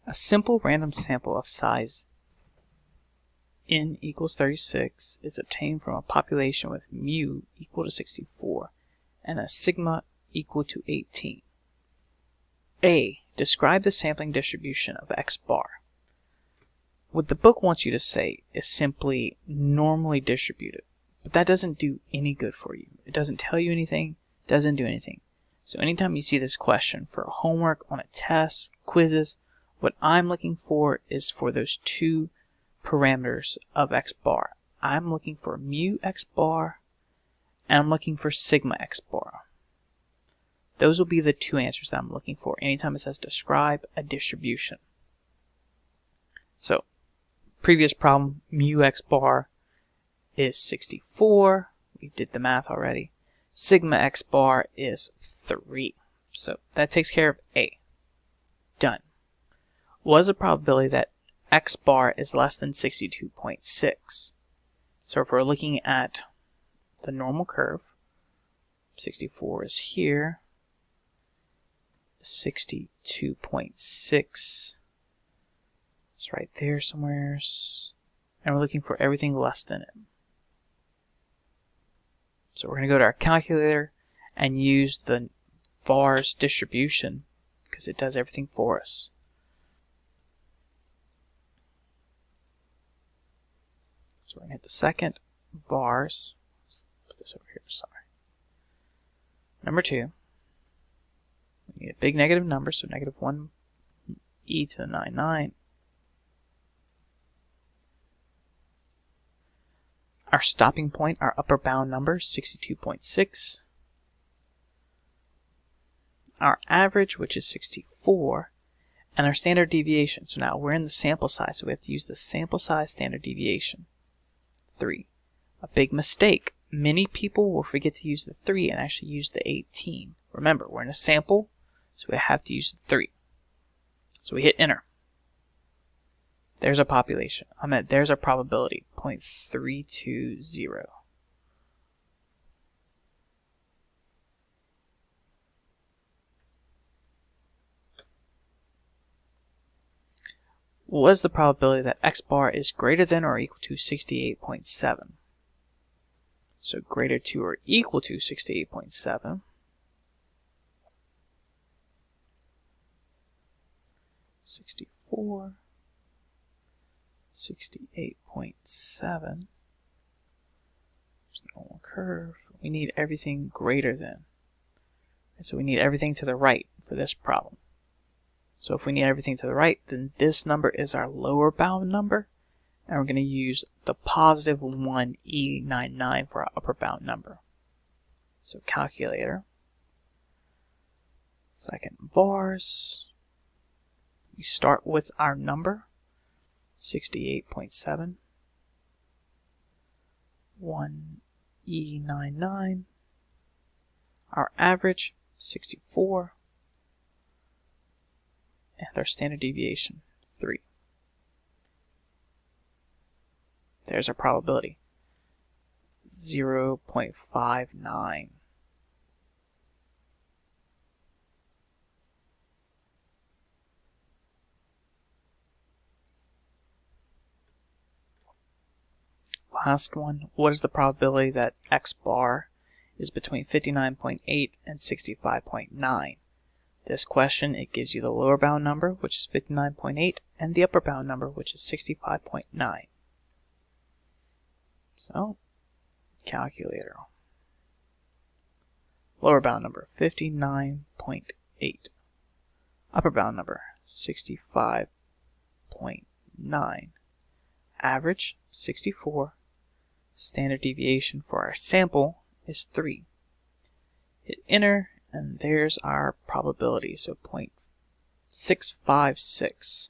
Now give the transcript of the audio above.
A simple random sample of size n equals 36 is obtained from a population with mu equal to 64 and a sigma equal to 18. A. Describe the sampling distribution of x bar. What the book wants you to say is simply normally distributed, but that doesn't do any good for you. It doesn't tell you anything, doesn't do anything. So anytime you see this question for homework, on a test, quizzes, what I'm looking for is for those two parameters of x bar. I'm looking for mu x bar and I'm looking for sigma x bar. Those will be the two answers that I'm looking for anytime it says describe a distribution. So, previous problem, mu x bar is 64. We did the math already. Sigma x bar is 3. So that takes care of A. Done. What is the probability that x bar is less than 62.6? So if we're looking at the normal curve, 64 is here, 62.6 is right there somewhere, and we're looking for everything less than it. So we're going to go to our calculator and use the var's distribution because it does everything for us. So we're going to hit the second vars. Let's put this over here, sorry. Number 2. We need a big negative number, so negative 1 e to the 99. Our stopping point, our upper bound number, 62.6. Our average, which is 64, and our standard deviation. So now we're in the sample size, so we have to use the sample size standard deviation, 3. A big mistake. Many people will forget to use the 3 and actually use the 18. Remember, we're in a sample, so we have to use the 3. So we hit enter. There's our population. There's our probability, 0.320. What is the probability that x bar is greater than or equal to 68.7? So greater to or equal to 68.7. 64. 68.7. There's the normal curve. We need everything greater than. And so we need everything to the right for this problem. So if we need everything to the right, then this number is our lower bound number, and we're going to use the positive 1e99 for our upper bound number. So calculator, second vars, we start with our number, 68.7, 1e99, our average, 64, and our standard deviation, 3. There's our probability, 0.59. Last one, what is the probability that x bar is between 59.8 and 65.9? This question, it gives you the lower bound number, which is 59.8, and the upper bound number, which is 65.9. So, calculator. Lower bound number, 59.8. Upper bound number, 65.9. Average, 64. Standard deviation for our sample is 3. Hit enter, and there's our probability, so 0.656.